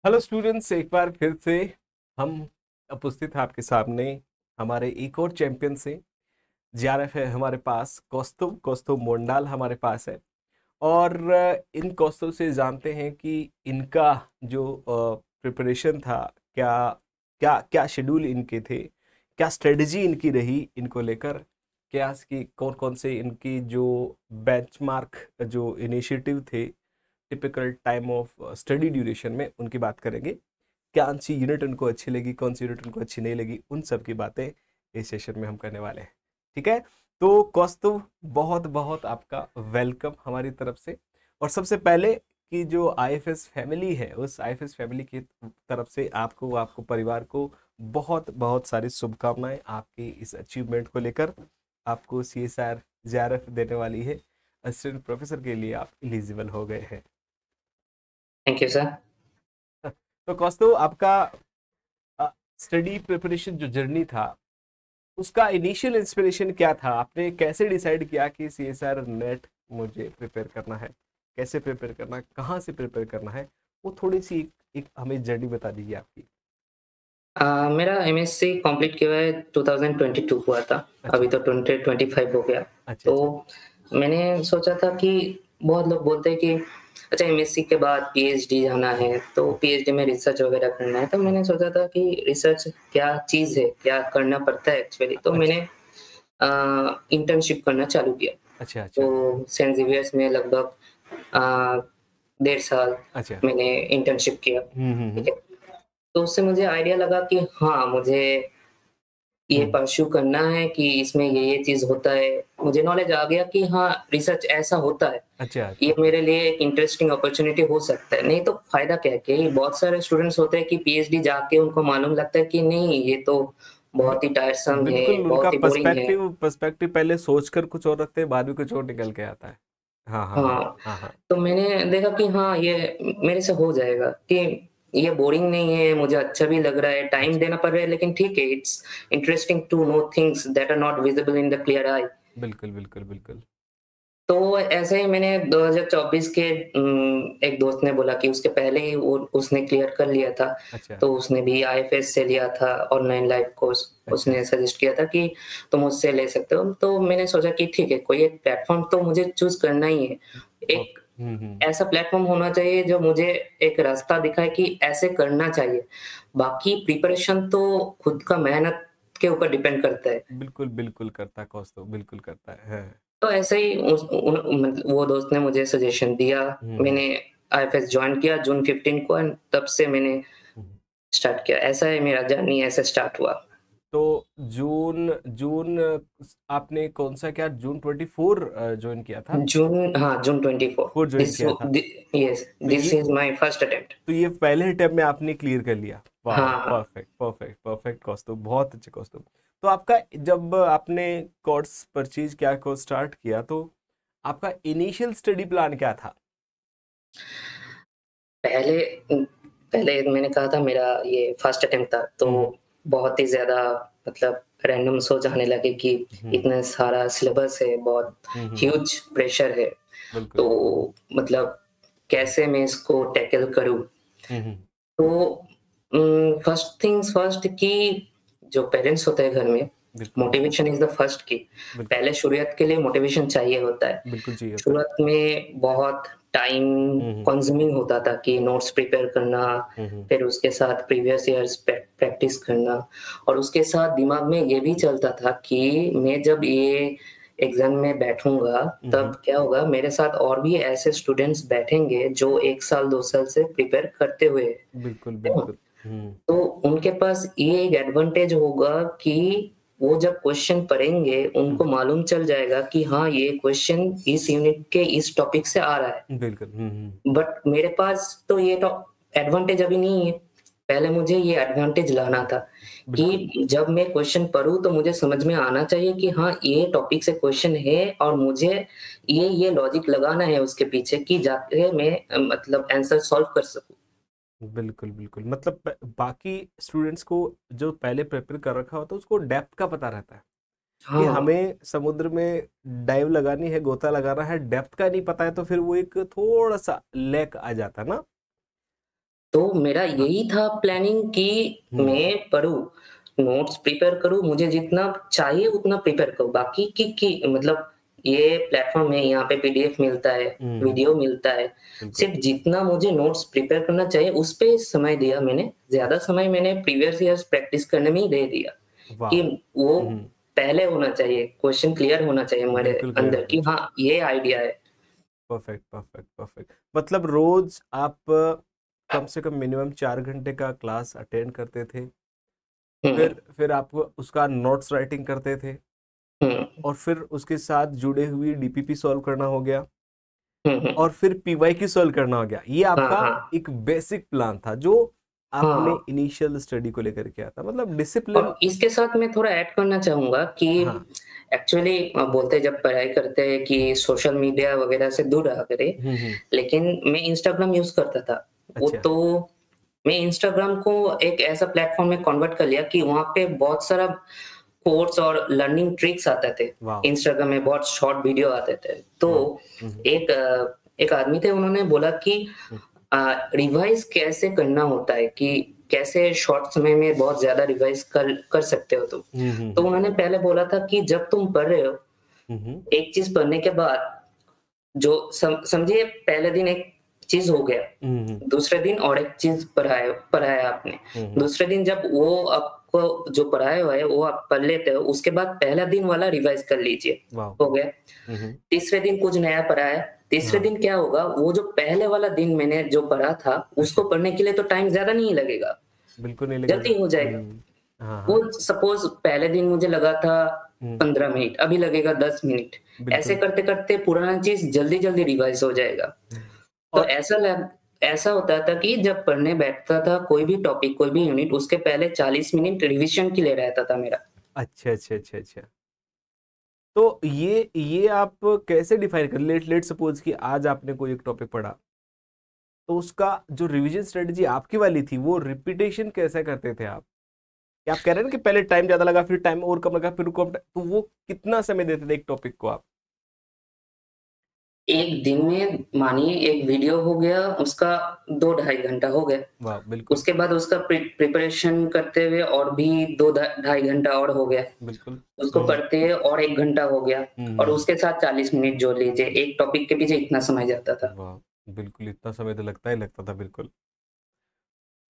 Hello students, एक बार फिर से हम उपस्थित हैं आपके सामने। हमारे एक और चैंपियन से जेआरएफ है हमारे पास। कौस्तुभ कौस्तुभ मोंडाल हमारे पास है। और इन कौस्तुभ से जानते हैं कि इनका जो प्रिपरेशन था, क्या क्या क्या शेड्यूल इनके थे, क्या स्ट्रेटजी इनकी रही इनको लेकर, क्या इसकी कौन कौन से इनकी जो बेंचमार्क जो इनिशिएटिव थे typical time of study duration में, उनकी बात करेंगे। कौन सी यूनिट उनको अच्छी लगी, कौन सी यूनिट उनको अच्छी नहीं लगी, उन सब की बातें इस सेशन में हम करने वाले हैं। ठीक है, तो कौस्तुभ बहुत बहुत आपका वेलकम हमारी तरफ से। और सबसे पहले कि जो आईएफएस फैमिली है, उस आईएफएस फैमिली की तरफ से आपको आपको परिवार को बहुत बहुत सारी शुभकामनाएं आपके इस अचीवमेंट को लेकर। आपको सीएसआर जेआरएफ देने वाली है। असिस्टेंट प्रोफेसर के लिए आप एलिजिबल हो गए हैं। Thank you sir. तो कौस्तुभ, आपका स्टडी प्रिपरेशन जो जर्नी था, उसका इनिशियल इंस्पिरेशन क्या था? आपने कैसे डिसाइड किया कि सीएसआर नेट मुझे प्रिपेयर करना है, कैसे प्रिपेयर करना है, कहाँ से प्रिपेयर करना है? वो थोड़ी सी एक हमें जर्नी बता दीजिए आपकी। मेरा एमएससी कंप्लीट किया है 2022 हुआ था। अच्छा अभी तो 2025 हो गया। अच्छा तो अच्छा। मैंने सोचा था कि बहुत लोग बोलते हैं कि अच्छा एमएससी के बाद पीएचडी जाना है, तो पीएचडी में रिसर्च वगैरह करना है। तो मैंने सोचा था कि रिसर्च क्या चीज़ है, क्या करना पड़ता है एक्चुअली। तो अच्छा मैंने इंटर्नशिप करना चालू किया। अच्छा अच्छा तो सेंट ज़ेवियर्स में लगभग अ, 1.5 साल अच्छा। मैंने इंटर्नशिप किया। हम्म। ठीक है? तो उससे मुझे आइडिया लगा कि हाँ, मुझे ये हम्म। परस्यू करना है कि इसमें ये चीज़ होता है। मुझे नॉलेज आ गया कि हाँ, रिसर्च ऐसा होता है। अच्छा अच्छा ये अच्छा। मेरे लिए एक इंटरेस्टिंग अपॉर्च्युनिटी हो सकता है। नहीं तो फ़ायदा क्या है कि बहुत सारे स्टूडेंट्स होते हैं कि पीएचडी जाके उनको मालूम लगता है कि नहीं, ये तो बहुत ही टायरसम है, बिल्कुल, उनका बहुत ही बोरिंग है। पर्सपेक्टिव पर्सपेक्टिव पहले सोचकर कुछ और रखते हैं, बाद में कुछ और निकल के आता है। हाँ हाँ हाँ हाँ, हाँ हाँ। तो मैंने देखा कि हाँ, ये मेरे से हो जाएगा कि ये बोरिंग नहीं है, मुझे अच्छा भी लग रहा है, टाइम अच्छा, देना पड़ रहा है, लेकिन ठीक है, it's interesting to know things that are not visible in the clear eye. बिल्कुल बिल्कुल बिल्कुल। तो ऐसे ही मैंने 2024 के एक दोस्त ने बोला कि उसके पहले ही वो उसने क्लियर कर लिया था, अच्छा तो उसने भी आईएफएस से लिया था ऑनलाइन लाइव कोर्स। अच्छा उसने अच्छा। सजेस्ट किया था कि तुम उससे ले सकते हो। तो मैंने सोचा कि ठीक है, कोई एक प्लेटफ़ॉर्म तो मुझे चूज़ करना ही है। एक ऐसा प्लेटफ़ॉर्म होना चाहिए जो मुझे एक रास्ता दिखाए कि ऐसे करना चाहिए। बाकी प्रिपरेशन तो खुद का मेहनत के ऊपर डिपेंड करता है। बिल्कुल बिल्कुल करता है कौस्तुभ, बिल्कुल करता है। हाँ। तो ऐसे ही उस उन मतलब वो दोस्त ने मुझे सजेशन दिया। हम्म। मैंने आईएफएस जॉइन किया जून 15 को एंड तब से मैंने हम्म। स्टार्ट किया। ऐसा है मेरा जर्नी ऐसे स्टार्ट हुआ। तो जून जून आपने कौन सा, क्या जून 24 ज्वाइन किया था? हाँ, जून 24। फोर ज्वाइन दिस किया था। यस, तो दिस ये इज़ माय फर्स्ट अटेम्प्ट। तो ये पहले अटेम्प्ट में आपने क्लियर कर लिया। वाह, हाँ, हाँ। परफेक्ट परफेक्ट परफेक्ट कौस्तुभ, बहुत अच्छे कौस्तुभ। तो आपका जब आपने कोर्स परचेज किया, कोर्स स्टार्ट किया, तो आपका इनिशियल स्टडी प्लान क्या था? पहले पहले मैंने कहा था मेरा ये फर्स्ट अटेम्प्ट था, हम्म तो बहुत ही ज़्यादा मतलब रैंडम सोच आने लगे कि हम्म इतना सारा सिलेबस है, बहुत हम्म। ह्यूज प्रेशर है। बिल्कुल। तो मतलब कैसे मैं इसको टैकल करूँ? हम्म। तो फर्स्ट थिंग्स फर्स्ट कि जो पेरेंट्स होते हैं घर में, बिल्कुल मोटिवेशन इज़ द फर्स्ट की। बिल्कुल पहले शुरुआत के लिए मोटिवेशन चाहिए होता है। बिल्कुल चाहिए होता है। शुरुआत में बहुत टाइम हम्म कंज्यूमिंग होता था कि नोट्स प्रिपेयर करना, हम्म फिर उसके साथ प्रीवियस ईयर्स प्रैक्टिस करना और उसके साथ दिमाग में ये भी चलता था कि मैं जब ये एग्ज़ाम में बैठूँगा, हम्म। तब क्या होगा मेरे साथ और भी ऐसे स्टूडेंट्स बैठेंगे जो 1 साल 2 साल से प्रिपेयर करते हुए हैं। बिल्कुल है ना? बिल्कुल। तो उनके पास ये एक एडवांटेज होगा कि वो जब क्वेश्चन पढ़ेंगे, उनको हम्म। मालूम चल जाएगा कि हाँ, ये क्वेश्चन इस यूनिट के इस टॉपिक से आ रहा है। बिल्कुल। बट मेरे पास तो ये टॉ एडवांटेज अभी नहीं है। पहले मुझे ये एडवांटेज लाना था बिल्कुल कि जब मैं क्वेश्चन पढ़ूँ तो मुझे समझ में आना चाहिए कि हाँ, ये टॉपिक से क्वेश्चन है और मुझे ये लॉजिक लगाना है उसके पीछे कि जाके मैं मतलब आंसर सॉल्व कर सकूँ। बिल्कुल बिल्कुल, मतलब बाकी स्टूडेंट्स को जो पहले प्रिपेयर कर रखा होता है, उसको डेप्थ का पता रहता है कि हाँ। हमें समुद्र में डाइव लगानी है, गोता लगाना है। डेप्थ का नहीं पता है तो फिर वो एक थोड़ा सा लैक आ जाता है ना। तो मेरा यही था प्लानिंग कि मैं पढूँ, नोट्स प्रिपेयर करूँ, मुझे जितना चाहिए उतना प्रिपेयर करूँ। बाकी की मतलब ये प्लेटफ़ॉर्म है, यहाँ पे पीडीएफ मिलता है, वीडियो मिलता है। बिल्कुल। सिर्फ़ जितना मुझे नोट्स प्रिपेयर करना चाहिए, उस पे समय दिया मैंने। ज़्यादा समय मैंने प्रीवियस ईयर्स प्रैक्टिस करने में ही दे दिया कि वाह! वो हुँ, पहले होना चाहिए, क्वेश्चन क्लियर होना चाहिए हमारे बिल्कुल क्लियर अंदर होना कि चाहिए। हाँ, ये आइडिया है। Perfect, perfect, perfect. मतलब रोज़ आप कम से कम मिनिमम 4 घंटे का क्लास अटेंड करते थे। हुँ, फिर आप उसका नोट्स राइटिंग करते थे हुँ, और फिर उसके साथ जुड़े हुई डीपीपी सॉल्व करना हो गया हुँ, हुँ। और फिर पीवाईक्यू सॉल्व करना हो गया। ये हाँ, आपका हाँ। एक बेसिक प्लान था जो आपने हाँ, इनिशियल स्टडी को लेकर किया था। मतलब डिसिप्लिन। और इसके साथ मैं थोड़ा ऐड करना चाहूँगा कि हाँ। एक्चुअली बोलते हैं जब पढ़ाई करते हैं कि सोशल मीडिया वगैरह से दूर रहा करें, हुँ, हुँ। लेकिन मैं इंस्टाग्राम यूज़ करता था। वो अच्छा। तो मैं इंस्टाग्राम को एक ऐसा प्लेटफ़ॉर्म में कन्वर्ट कर लिया कि वहाँ पे बहुत सारा कोट्स और लर्निंग ट्रिक्स आते थे। वाओ! इंस्टाग्राम में बहुत शॉर्ट वीडियो आते थे। तो वाओ! हुँ, हुँ, एक आदमी थे, उन्होंने बोला कि हुँ, रिवाइज़ कैसे करना होता है कि कैसे शॉर्ट समय में बहुत ज़्यादा रिवाइज़ कर कर सकते हो तुम। हुँ, हुँ, तो हुँ, उन्होंने पहले बोला था कि जब तुम पढ़ रहे हो, हुँ, हुँ। एक चीज़ पढ़ने के बाद जो समझिए पहले दिन एक चीज़ हो गया, हुँ, हुँ, दूसरे दिन और एक चीज़ पढ़ाया आपने। हुँ, हुँ। दूसरे दिन जब वो आपको जो पढ़ाया हुआ है वो आप पढ़ लेते हो, उसके बाद पहला दिन वाला रिवाइज़ कर लीजिए, वाओ! हो गया। हुँ, हुँ। तीसरे दिन कुछ नया पढ़ाया, तीसरे हाँ, दिन क्या होगा, वो जो पहले वाला दिन मैंने जो पढ़ा था, अच्छा। उसको पढ़ने के लिए तो टाइम ज़्यादा नहीं लगेगा, बिल्कुल नहीं लगेगा। जल्दी हो जाएगा। हुँ। हाँ, हाँ। वो सपोज़ पहले दिन मुझे लगा था हुँ, 15 मिनट, अभी लगेगा 10 मिनट। ऐसे बिल्कुल। करते-करते पुराना चीज़ जल्दी-जल्दी रिवाइज़ हो जाएगा। तो और ऐसा होता था कि जब पढ़ने बैठता था कोई भी टॉपिक, कोई भी यूनिट, उसके पहले 40 मिनट रिविज़न के लिए रहता था मेरा। अच्छा, अच्छा, अच्छा, अच्छा। तो ये आप कैसे डिफाइन कर लेट्स सपोज़ कि आज आपने कोई एक टॉपिक पढ़ा, तो उसका जो रिवीजन स्ट्रेटजी आपकी वाली थी, वो रिपिटेशन कैसे करते थे आप? कि आप कह रहे हैं ना कि पहले टाइम ज़्यादा लगा, फिर टाइम और कम लगा, फिर कम तो वो कितना समय देते थे एक टॉपिक को आप? एक दिन में मानिए एक वीडियो हो गया, उसका 2 ढाई घंटा हो गया। वाह! बिल्कुल, उसके बाद उसका प्रिपरेशन करते हुए और भी 2 ढाई घंटा और हो गया। बिल्कुल। उसको हुँ, हुँ। पढ़ते हुए और 1 घंटा हो गया हुँ, और हुँ, उसके साथ 40 मिनट जोड़ लीजिए। एक टॉपिक के पीछे इतना समय जाता हुँ। था। वाह! बिल्कुल, इतना समय तो लगता ही लगता था, बिल्कुल।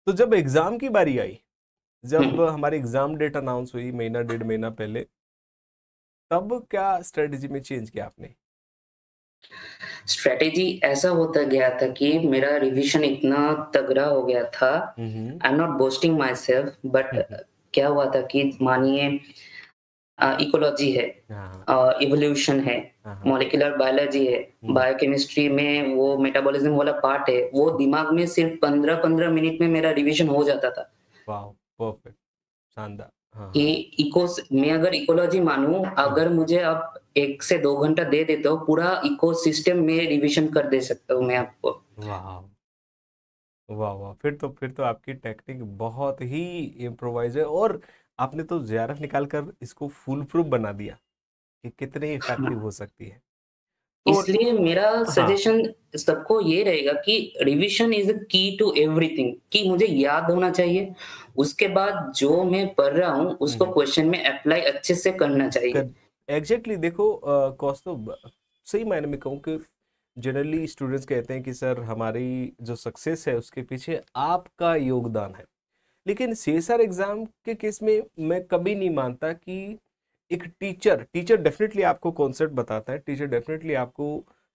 तो जब एग्ज़ाम की बारी आई, हुँ। जब हमारी एग्ज़ाम डेट अनाउंस हुई महीना डेढ़ महीना पहले, तब क्या स्ट्रैटेजी में चेंज किया आपने? स्ट्रैटेजी ऐसा होता गया था कि मेरा रिविज़न इतना तगड़ा हो गया था। Hmm, hmm. I am not boasting myself but hmm, hmm. क्या हुआ था कि मानिए इकोलॉजी है, हाँ, हाँ। इवोल्यूशन है, हाँ, हाँ। मॉलिक्यूलर बायोलॉजी है, हुँ। बायोकेमिस्ट्री में वो मेटाबॉलिज़्म वाला पार्ट है, वो दिमाग में सिर्फ़ 15-15 मिनट में मेरा रिविज़न हो जाता था। वॉव! परफेक्ट, शानदार। हाँ, कि हाँ। मैं अगर इकोलॉजी मानूँ, हुँ, अगर मुझे आप 1 से 2 घंटा दे देते हो, पूरा इकोसिस्टम में रिविज़न कर दे सकता हूँ मैं आपको। वाह! वाह, वाह! फिर तो आपकी टेक्निक बहुत ही इम्प्रोवाइज़ है और आपने तो जेआरएफ निकाल कर इसको फूल प्रूफ बना दिया कि कितनी इफ़ेक्टिव हो सकती है। तो इसलिए मेरा हाँ। सजेशन सबको ये रहेगा कि रिविज़न इज़ अ की टू एवरीथिंग कि मुझे याद होना चाहिए। उसके बाद जो मैं पढ़ रहा हूँ, हुँ, उसको हुँ। क्वेश्चन में अप्लाई अच्छे से करना चाहिए। कर एग्ज़ैक्टली देखो कौस्तुभ सही मायने में कहूँ कि जनरली स्टूडेंट्स कहते हैं कि सर हमारी जो सक्सेस है उसके पीछे आपका योगदान है। लेकिन सीएसआर एग्ज़ाम के केस में मैं कभी नहीं मानता कि एक टीचर डेफ़िनेटली आपको कॉन्सेप्ट बताता है, टीचर डेफ़िनेटली आपको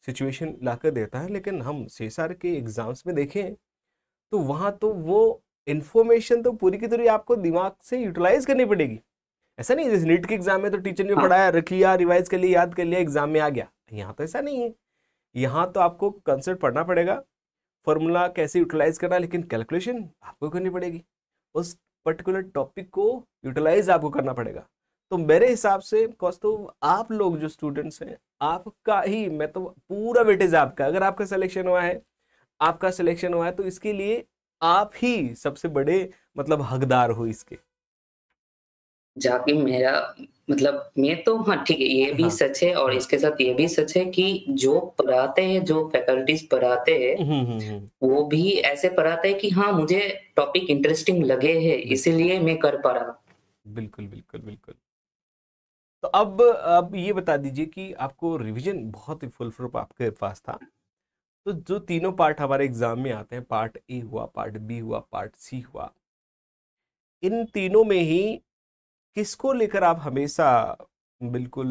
सिचुएशन लाकर देता है, लेकिन हम सीएसआर के एग्ज़ाम्स में देखें तो वहाँ तो वो इन्फॉर्मेशन तो पूरी की पूरी आपको दिमाग से यूटिलाइज़ करनी पड़ेगी। ऐसा नहीं है जैसे नीट के एग्जाम में तो टीचर ने हाँ, पढ़ाया रख लिया रिवाइज कर लिया याद कर लिया एग्जाम में आ गया। यहाँ तो ऐसा नहीं है। यहाँ तो आपको कंसेप्ट पढ़ना पड़ेगा, फॉर्मूला कैसे यूटिलाइज करना, लेकिन कैलकुलेशन आपको करनी पड़ेगी। उस पर्टिकुलर टॉपिक को यूटिलाइज आपको करना पड़ेगा। तो मेरे हिसाब से कॉज तो आप लोग जो स्टूडेंट्स हैं आपका ही मैं तो पूरा वेटेज आपका, अगर आपका सिलेक्शन हुआ है तो इसके लिए आप ही सबसे बड़े मतलब हकदार हो इसके। जाके मेरा मतलब मैं तो हाँ, ठीक है, ये भी हाँ, सच है और हाँ। इसके साथ ये भी सच है कि जो पढ़ाते हैं, जो फैकल्टीज़ पढ़ाते हैं, हुँ। वो भी ऐसे पढ़ाते हैं कि हाँ, मुझे टॉपिक इंटरेस्टिंग लगे हैं, बिल्कुल, इसीलिए मैं कर पा रहा हूँ। बिल्कुल, बिल्कुल, बिल्कुल। तो अब ये बता दीजिए कि आपको रिवीजन बहुत ही फुल प्रूफ आपके पास था। तो जो तीनों पार्ट हमारे एग्जाम में आते हैं, पार्ट ए हुआ, पार्ट बी हुआ, पार्ट सी हुआ, इन तीनों में ही किसको लेकर आप हमेशा बिल्कुल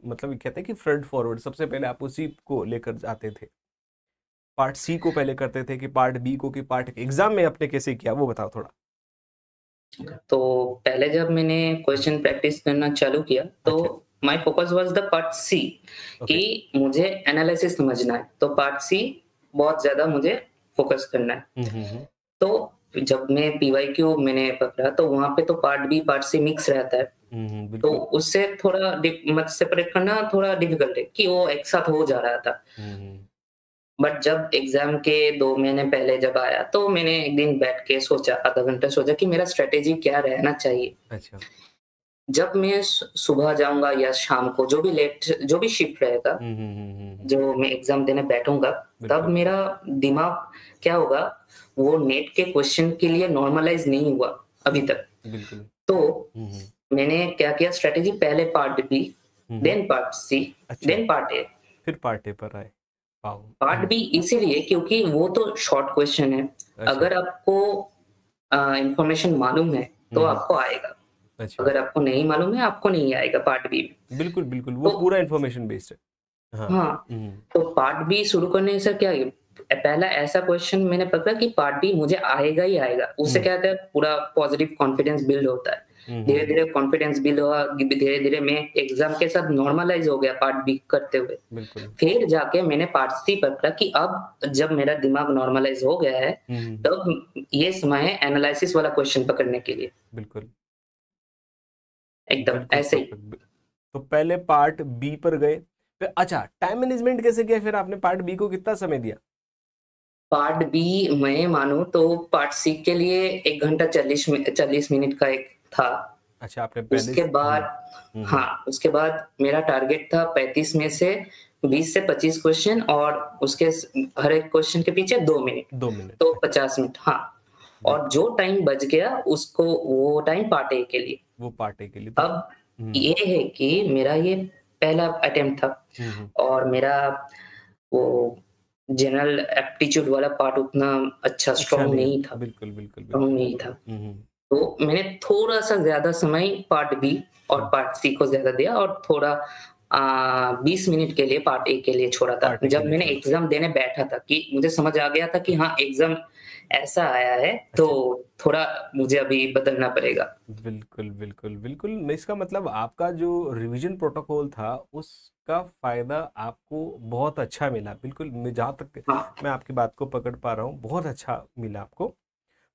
मतलब ये कहते हैं कि फ्रंट फॉरवर्ड सबसे पहले आप उसी को लेकर जाते थे? पार्ट सी को पहले करते थे कि पार्ट बी को, कि पार्ट एग्जाम में आपने कैसे किया वो बताओ थोड़ा। तो पहले जब मैंने क्वेश्चन प्रैक्टिस करना चालू किया, अच्छा। तो my focus was the part C okay. कि मुझे एनालिसिस समझना है, तो पार्ट सी बहुत ज़्यादा मुझे फोकस करना है। हम्म। तो जब मैं पीवाईक्यू मैंने पकड़ा, तो वहाँ पे तो part B, part C mix रहता है। तो बिल्कुल। उससे थोड़ा मत सेपरेट करना थोड़ा डिफिकल्ट है कि वो एक साथ हो जा रहा था। हम्म। बट जब एग्ज़ाम के 2 महीने पहले जब आया, तो मैंने एक दिन बैठ के सोचा, आधा घंटा सोचा कि मेरा स्ट्रैटेजी क्या रहना चाहिए। अच्छा। जब मैं सुबह जाऊँगा या शाम को, जो भी शिफ्ट रहेगा, जो मैं एग्ज़ाम देने बैठूँगा, तब बिल्कुल, मेरा दिमाग क्या होगा, वो नेट के क्वेश्चन के लिए नॉर्मलाइज़ नहीं हुआ अभी तक। बिल्कुल। तो हम्म। मैंने क्या किया स्ट्रैटेजी, पहले पार्ट बी, हम्म। देन पार्ट सी, अच्छा, देन पार्ट ए। फिर पार्ट ए पर आए। वाओ। पार्ट बी इसीलिए क्योंकि वो तो शॉर्ट क्वेश्चन है। अच्छा। अगर आपको इन्फॉर्मेशन मालूम है, तो आपको आएगा। अच्छा। अगर आपको नहीं मालूम है, आपको नहीं आएगा पार्ट बी में। बिल्कुल, बिल्कुल, वो तो पूरा इन्फॉर्मेशन बेस्ड है। हाँ। हाँ, हम्म। तो पार्ट बी शुरू करने से क्या है, पहला ऐसा क्वेश्चन मैंने पकड़ा कि पार्ट बी मुझे आएगा ही आएगा। उससे हम्म। क्या होता है, पूरा पॉजिटिव कॉन्फिडेंस बिल्ड होता है। हम्म। धीरे-धीरे कॉन्फिडेंस बिल्ड हुआ, धीरे-धीरे मैं एग्ज़ाम के साथ नॉर्मलाइज़ हो गया पार्ट बी करते हुए। बिल्कुल। फिर जाके मैंने पार्ट सी पकड़ा कि अब जब मेरा दिमाग नॉर्मलाइज़ हो गया है, हम्म। तब ये समय है एनालिसिस वाला क्वेश्चन पकड़ने के लिए। बिल्कुल, एकदम बिल्कुल ऐसे ही। परफेक्ट। तो पहले पार्ट बी पर गए, फिर अच्छा टाइम मैनेजमेंट कैसे किया, फिर आपने पार्ट बी को कितना समय दिया? पार्ट बी मैं मानूँ तो पार्ट सी के लिए 1 घंटा 40 मिनट का एक था। अच्छा, आपने पहले उसके बाद हाँ, उसके बाद मेरा टारगेट था 35 में से 20 से 25 क्वेश्चन और उसके हर एक क्वेश्चन के पीछे 2 मिनट, 2 मिनट। तो अच्छा। 50 मिनट हाँ। और बिल्कुल। जो टाइम बच गया उसको वो टाइम पार्ट ए के लिए। वो पार्ट ए के लिए तो अब हम्म। ये है कि मेरा ये पहला अटेम्प्ट था हम्म। और मेरा वो जनरल एप्टीट्यूड वाला पार्ट उतना अच्छा अच्छा स्ट्रॉन्ग नहीं नहीं था, है, बिल्कुल, बिल्कुल, स्ट्रॉन्ग बिल्कुल। नहीं था। हम्म। तो मैंने थोड़ा-सा ज़्यादा समय पार्ट बी और हम्म। पार्ट सी को ज़्यादा दिया और थोड़ा 20 मिनट के लिए पार्ट ए के लिए छोड़ा था। पार्ट ए के जब लिए मैंने छोड़ा। एग्ज़ाम देने बैठा था कि मुझे समझ आ गया था कि हाँ, एग्ज़ाम ऐसा आया है, अच्छा। तो थोड़ा मुझे अभी बदलना पड़ेगा। बिल्कुल, बिल्कुल, बिल्कुल। मैं इसका मतलब आपका जो रिवीजन प्रोटोकॉल था, उसका फ़ायदा आपको बहुत अच्छा मिला। बिल्कुल, मैं जहाँ तक हाँ, मैं आपकी बात को पकड़ पा रहा हूँ, बहुत अच्छा मिला आपको।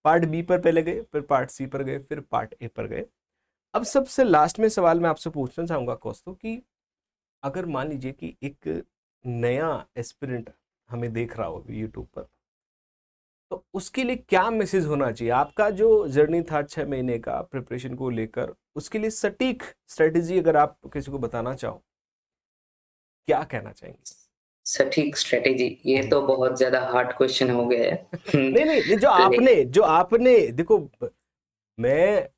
पार्ट बी पर पहले गए, फिर पार्ट सी पर गए, फिर पार्ट ए पर गए। अब सबसे लास्ट में सवाल मैं आपसे पूछना चाहूँगा कौस्तुभ, कि अगर मान लीजिए कि एक नया एस्पिरेंट हमें देख रहा हो यूट्यूब पर, तो उसके लिए क्या मैसेज होना चाहिए? आपका जो जर्नी था 6 महीने का प्रिपरेशन को लेकर, उसके लिए सटीक स्ट्रेटेजी अगर आप किसी को बताना चाहो, क्या कहना चाहेंगे? सटीक स्ट्रैटेजी, ये हम्म। तो बहुत ज़्यादा हार्ड क्वेश्चन हो गया है। नहीं नहीं नहीं, लेकिन जो आपने देखो, मैं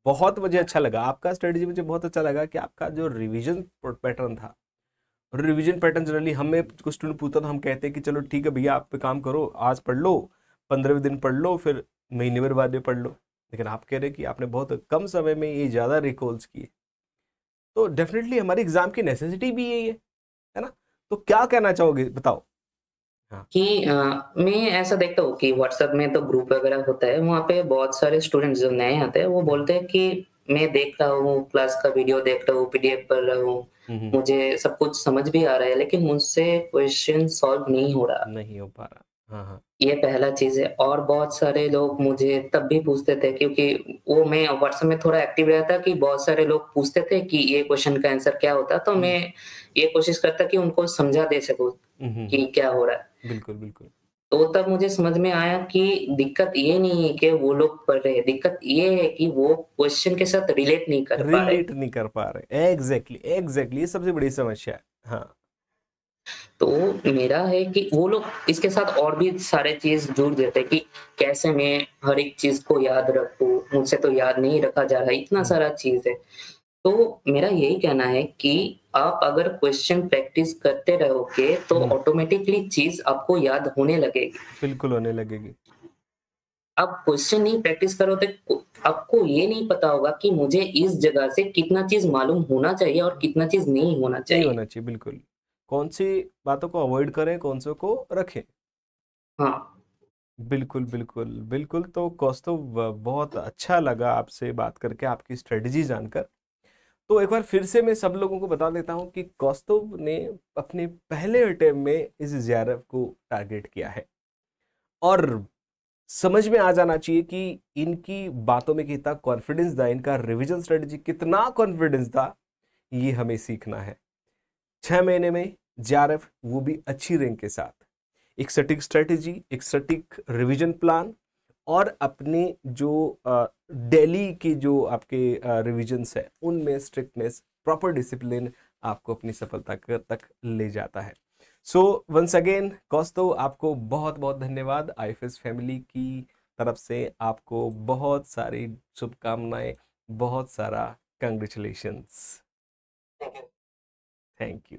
बहुत मुझे अच्छा लगा आपका स्ट्रेटेजी, मुझे बहुत अच्छा लगा कि आपका जो रिवीजन पैटर्न था। रिवीजन पैटर्न जनरली हमें कुछ स्टूडेंट पूछता तो हम कहते हैं कि चलो ठीक है भैया, आप पे काम करो, आज पढ़ लो, 15वें दिन पढ़ लो, फिर महीने भर बाद में पढ़ लो। लेकिन आप कह रहे हैं कि आपने बहुत कम समय में ये ज़्यादा रिकॉल्स किए, तो डेफिनेटली हमारी एग्जाम की नेसेसिटी भी यही है ना? तो क्या कहना चाहोगे बताओ? हाँ। कि मैं ऐसा देखता हूँ कि व्हाट्सएप में तो ग्रुप वगैरह होता है, वहाँ पे बहुत सारे स्टूडेंट्स जो नए आते हैं, वो बोलते हैं कि मैं देख रहा हूँ, क्लास का वीडियो देख रहा हूँ, पीडीएफ पढ़ रहा हूँ, हम्म। मुझे सब कुछ समझ भी आ रहा है, लेकिन मुझसे क्वेश्चन सॉल्व नहीं हो रहा। नहीं हो पा रहा। हाँ, हाँ। ये पहला चीज़ है और बहुत सारे लोग मुझे तब भी पूछते थे क्योंकि वो मैं व्हाट्सएप में थोड़ा एक्टिव रहता कि बहुत सारे लोग पूछते थे कि ये क्वेश्चन का आंसर क्या होता? तो मैं ये कोशिश करता कि उनको समझा दे सकूँ हम्म। कि क्या हो रहा है। बिल्कुल, बिल्कुल। तो तब मुझे समझ में आया कि दिक्कत ये नहीं है कि वो लोग पढ़ रहे हैं, दिक्कत ये है कि वो क्वेश्चन के साथ रिलेट नहीं कर पा रहे। रिलेट नहीं कर पा रहे, एग्जैक्टली एग्जैक्टली, ये सबसे बड़ी समस्या है। हाँ। तो मेरा है कि वो लोग इसके साथ और भी सारे चीज़ जुड़ देते हैं कि कैसे मैं हर एक चीज़ को याद रखूँ, मुझसे तो याद नहीं रखा जा रहा है, इतना सारा चीज़ है। तो मेरा यही कहना है कि आप अगर क्वेश्चन प्रैक्टिस करते रहोगे तो ऑटोमेटिकली चीज़ आपको याद होने लगेगी। बिल्कुल होने लगेगी। आप क्वेश्चन नहीं प्रैक्टिस करोगे तो आपको ये नहीं पता होगा कि मुझे इस जगह से कितना चीज़ मालूम होना चाहिए और कितना चीज़ नहीं होना नहीं चाहिए। होना चाहिए, बिल्कुल। कौन सी बातों को अवॉइड करें, कौन से को रखें। हाँ, बिल्कुल बिल्कुल बिल्कुल। तो कौस्तुभ, बहुत अच्छा लगा आपसे बात करके, आपकी स्ट्रेटजी जानकर। तो एक बार फिर से मैं सब लोगों को बता देता हूं कि कौस्तुभ ने अपने पहले अटेम्प्ट में इस जेआरएफ को टारगेट किया है, और समझ में आ जाना चाहिए कि इनकी बातों में कितना कॉन्फिडेंस था, इनका रिवीजन स्ट्रेटजी कितना कॉन्फिडेंस था, ये हमें सीखना है। 6 महीने में जेआरएफ, वो भी अच्छी रैंक के साथ, एक सटीक स्ट्रेटेजी, एक सटीक रिवीजन प्लान, और अपने जो डेली की जो आपके रिविजन्स है उनमें स्ट्रिक्टनेस, प्रॉपर डिसिप्लिन आपको अपनी सफलता तक ले जाता है। सो वंस अगेन कौस्तुभ, आपको बहुत बहुत धन्यवाद। आईएफएस फैमिली की तरफ से आपको बहुत सारी शुभकामनाएं, बहुत सारा कंग्रेचुलेशंस। Thank you.